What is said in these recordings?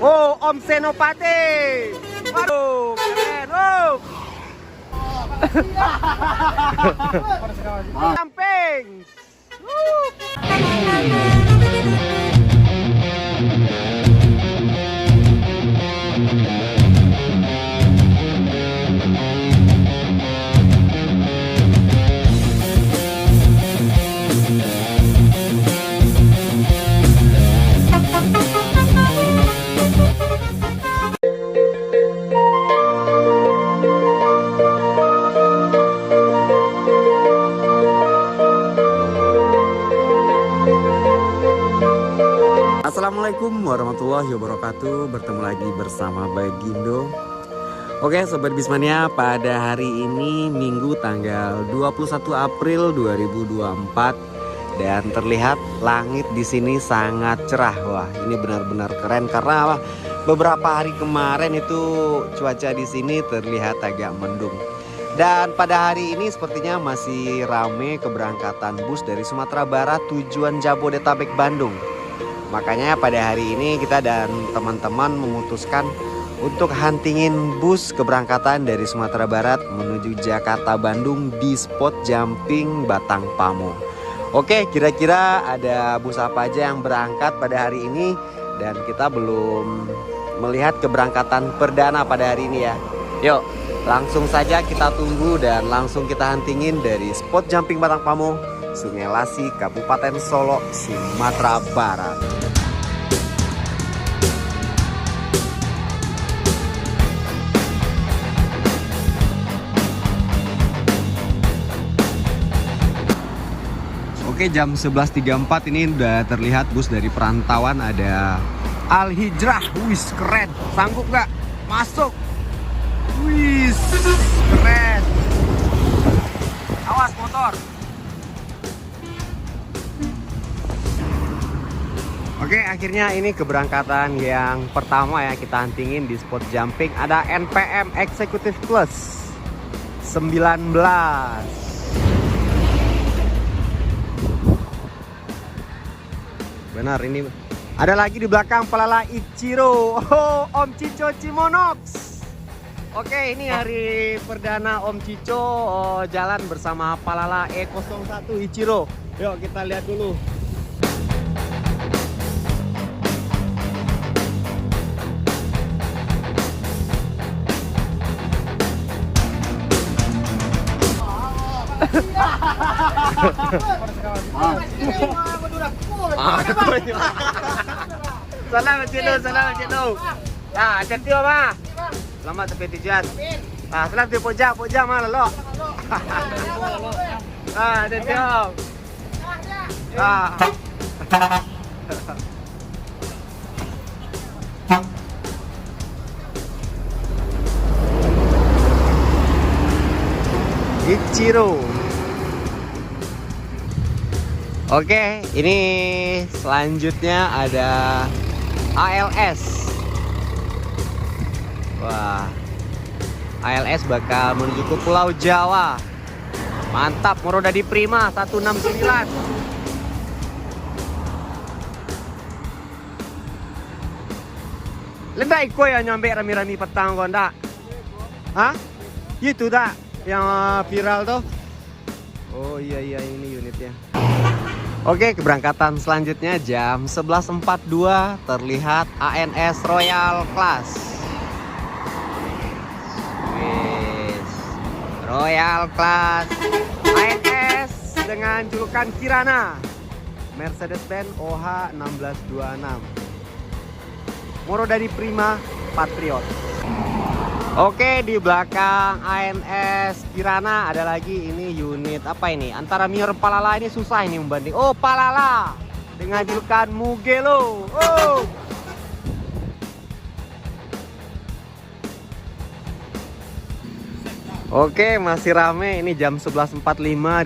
Oh, Om Senopati. Waduh, keren. Oh. Camping. Assalamualaikum warahmatullahi wabarakatuh. Bertemu lagi bersama Bagindo. Oke Sobat Bismania, pada hari ini Minggu tanggal 21 April 2024 dan terlihat langit di sini sangat cerah. Wah, ini benar-benar keren karena apa? Beberapa hari kemarin itu cuaca di sini terlihat agak mendung. Dan pada hari ini sepertinya masih rame keberangkatan bus dari Sumatera Barat tujuan Jabodetabek Bandung. Makanya pada hari ini kita dan teman-teman memutuskan untuk huntingin bus keberangkatan dari Sumatera Barat menuju Jakarta Bandung di spot jumping Batang Pamo. Oke, kira-kira ada bus apa aja yang berangkat pada hari ini dan kita belum melihat keberangkatan perdana pada hari ini ya. Yuk, langsung saja kita tunggu dan langsung kita huntingin dari spot jumping Batang Pamo, Sungai Lasi, Kabupaten Solo, Sumatera Barat. Oke, jam 11.34 ini udah terlihat bus dari perantauan, ada Al Hijrah. Wis, keren. Sanggup gak? Masuk. Wis, keren. Awas motor. Oke, akhirnya ini keberangkatan yang pertama ya kita huntingin di spot jumping. Ada NPM Executive Plus 19. Benar, ini ada lagi di belakang Palala Ichiro. Oh, Om Cico Cimonox. Oke, ini hari perdana Om Cico jalan bersama Palala E01 Ichiro. Yuk kita lihat dulu. Salam Cino. Nah, cantik apa? Selamat sampai tujuan. Ah, selamat di pojak mana lo? Ah, cantik om. Ah. Ichiro. Oke, ini selanjutnya ada ALS. Wah, ALS bakal menuju ke Pulau Jawa. Mantap, Morodadi Prima 169. Lenda iko ya nyampe rami-rami petang konda. Hah? Itu dah yang viral tuh. Oh iya ini unitnya. Oke, keberangkatan selanjutnya jam 11.42 terlihat ANS Royal Class. Wis, Royal Class ANS dengan julukan Kirana, Mercedes-Benz OH 1626, Morodadi Prima Patriot. Oke, di belakang ANS Kirana ada lagi ini unit apa ini? Antara Mior Palala ini susah ini membanding. Oh, Palala dengan julukan Mugello. Oh. Oke, masih rame ini jam 11.45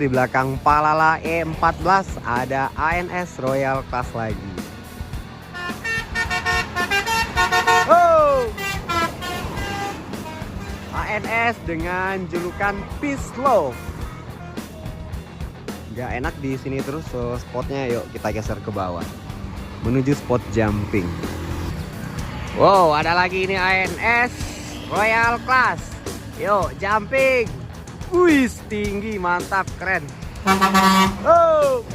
di belakang Palala E14 ada ANS Royal Class lagi. Oh. ANS dengan julukan Peace Love. Gak enak di sini terus spotnya, yuk kita geser ke bawah menuju spot jumping. Wow, ada lagi ini ANS Royal Class. Yuk, jumping. Wih, tinggi, mantap, keren. Oh,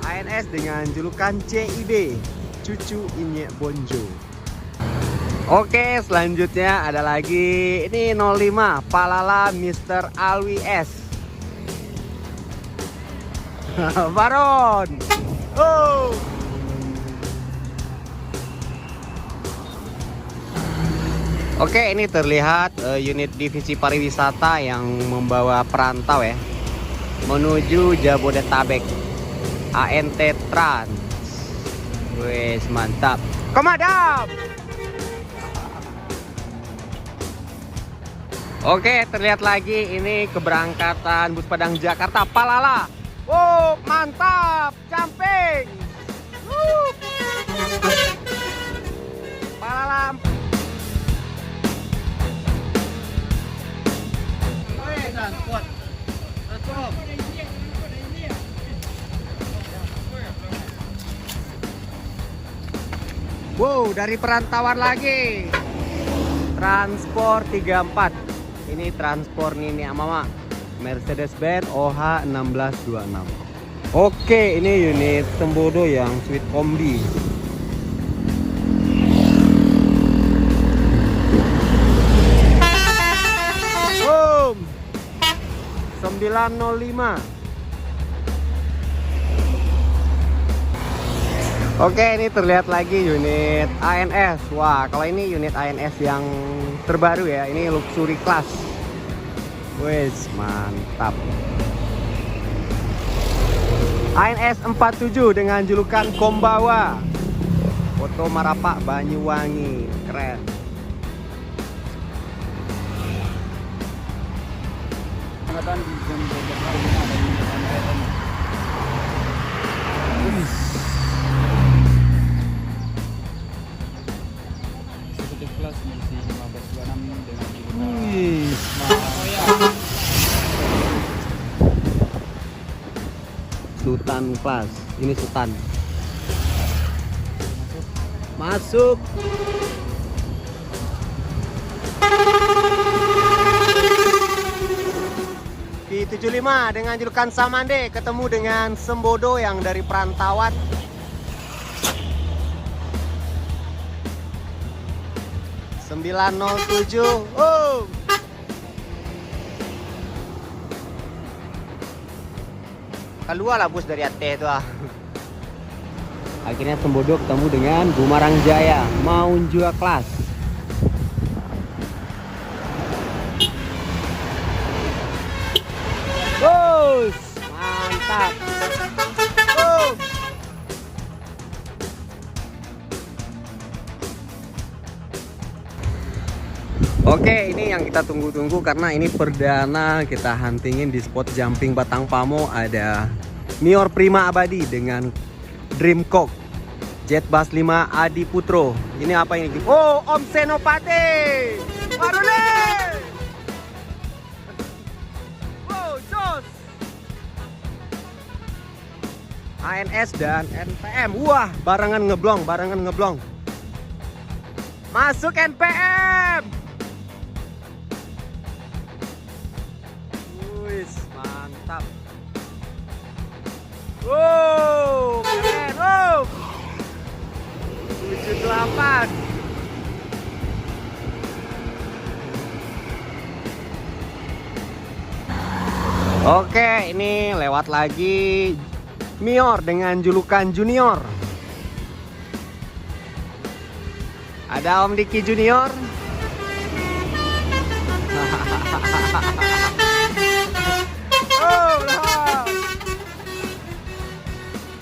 ANS dengan julukan CIB, Cucu Inye Bonjo. Oke, selanjutnya ada lagi ini 05 Palala Mr. Alwi S. Baron. Oh. Oke, ini terlihat unit divisi pariwisata yang membawa perantau ya menuju Jabodetabek. ANT Trans. Wes, mantap. Komadam. Oke, terlihat lagi ini keberangkatan bus Padang Jakarta Palala. Wow, mantap, jumping. Palala. Wow, dari perantauan lagi. Transport 34. Ini transport Nini Mama. Mercedes-Benz OH 1626. Oke, ini unit Sembodo yang Sweet Kombi. Boom. 905. Oke, ini terlihat lagi unit ANS. Wah, kalau ini unit ANS yang terbaru ya. Ini luxury class. Wes, mantap. ANS 47 dengan julukan Kombawa. Foto Marapak Banyuwangi. Keren. Kelas misi 1526 dengan Sultan Class. Ini Sultan. Masuk. P75 dengan julukan Samande ketemu dengan Sembodo yang dari perantauan. (907). Oh. Keluar lah bus dari Aceh itu ah. Akhirnya Sembodo ketemu dengan Bumarang Jaya Maunjua Class. Bus, mantap. Oke, ini yang kita tunggu-tunggu karena ini perdana kita huntingin di spot jumping Batang Pamo. Ada Mior Prima Abadi dengan Dreamcock Jet Bus 5 Adi Putro. Ini apa ini? Oh, Om Senopati. Baru nih. Wow, jos. ANS dan NPM. Wah, barengan ngeblong. Masuk NPM. Mantap. Wow, keren. Wow. 78. Oke, ini lewat lagi Mior dengan julukan Junior. Ada Om Diki Junior.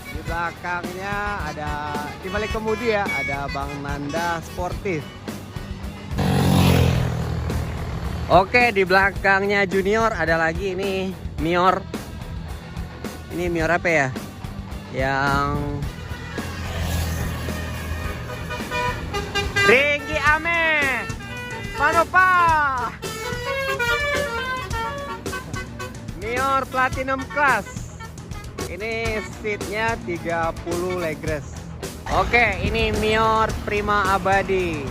Di belakangnya ada, di balik kemudi ya, ada Bang Nanda Sportif. Oke, di belakangnya Junior ada lagi ini Mior. Ini Mior apa ya? Yang Ringgi Ame Manopa. Mior Platinum Class. Ini seatnya 30 legress. Oke, ini Mior Prima Abadi.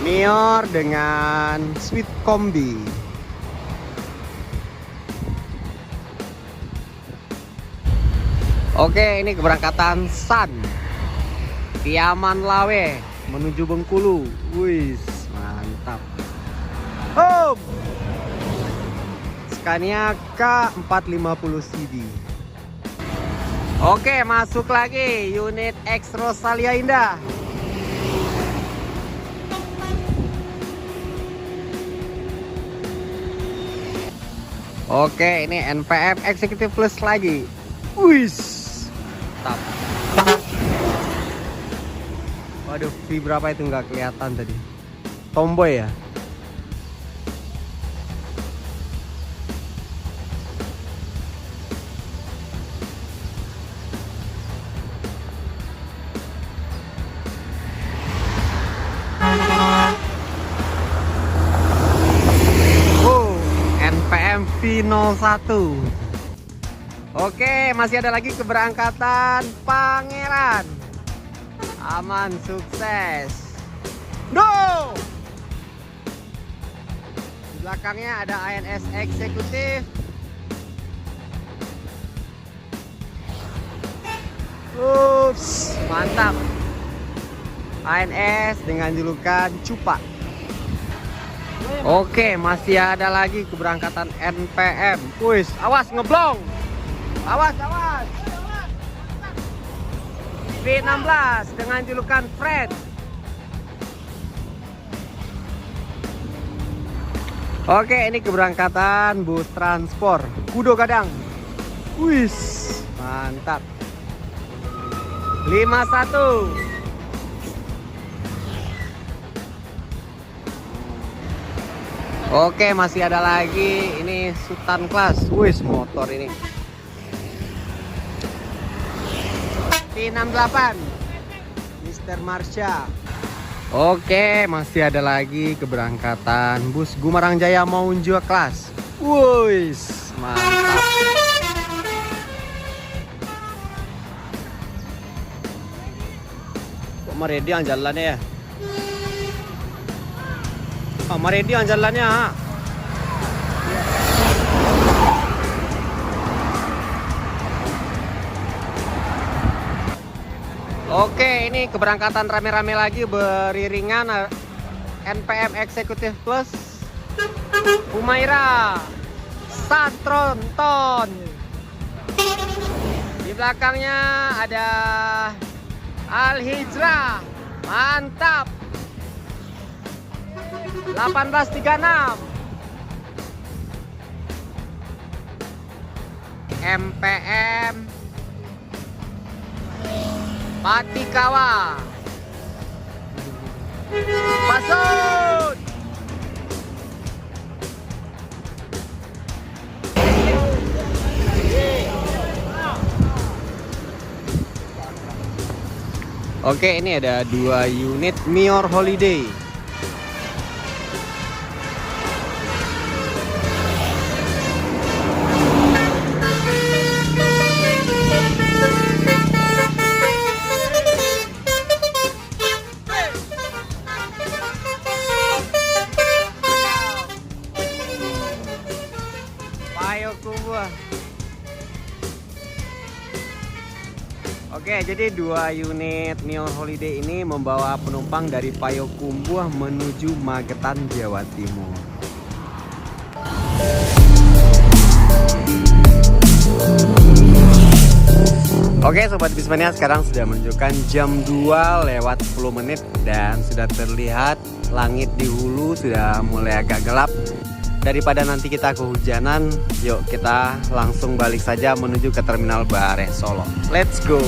Mior dengan Sweet Kombi. Oke, ini keberangkatan Sun Piaman Lawe menuju Bengkulu. Wih, mantap. Home Scania K450 CD. Oke, masuk lagi unit X Rosalia Indah. Oke, ini NPM Executive Plus lagi. Wih, mantap. Waduh, V berapa itu nggak kelihatan tadi. Tomboy ya. NPM V01. Oke, masih ada lagi keberangkatan Pangeran. Aman, sukses. No! Di belakangnya ada ANS Eksekutif. Ups, mantap. ANS dengan julukan Cupa. Oke, masih ada lagi keberangkatan NPM. Wih, awas ngeblong. Awas, awas. V16 dengan julukan Fred. Oke, ini keberangkatan bus transport Kudo Gadang. Wih, mantap. 51. Oke, masih ada lagi. Ini Sultan Class. Wih, motor ini. T68 Mr. Marsha. Oke, masih ada lagi keberangkatan bus Gumarang Jaya Maunjua Class. Wih, mantap. Kok Maredi yang jalannya ya? Maredi yang jalannya. Oke, ini keberangkatan rame-rame lagi beriringan NPM Executive Plus Humaira Satronton. Di belakangnya ada Al Hijrah. Mantap. 1836 MPM Patikawa. Masuk. Oke, ini ada 2 unit Mior Holiday. Payokumbuh. Oke, jadi 2 unit Mior Holiday ini membawa penumpang dari Payokumbuh menuju Magetan, Jawa Timur. Oke Sobat Bismania, sekarang sudah menunjukkan jam 2 lewat 10 menit dan sudah terlihat langit di hulu sudah mulai agak gelap. Daripada nanti kita kehujanan, yuk kita langsung balik saja menuju ke Terminal Bare Solo. Let's go!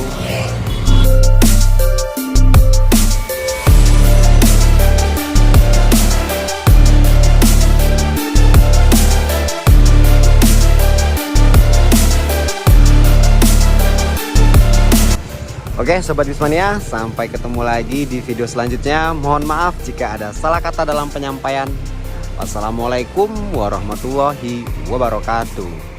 Oke Sobat Bismania, sampai ketemu lagi di video selanjutnya. Mohon maaf jika ada salah kata dalam penyampaian. Wassalamualaikum warahmatullahi wabarakatuh.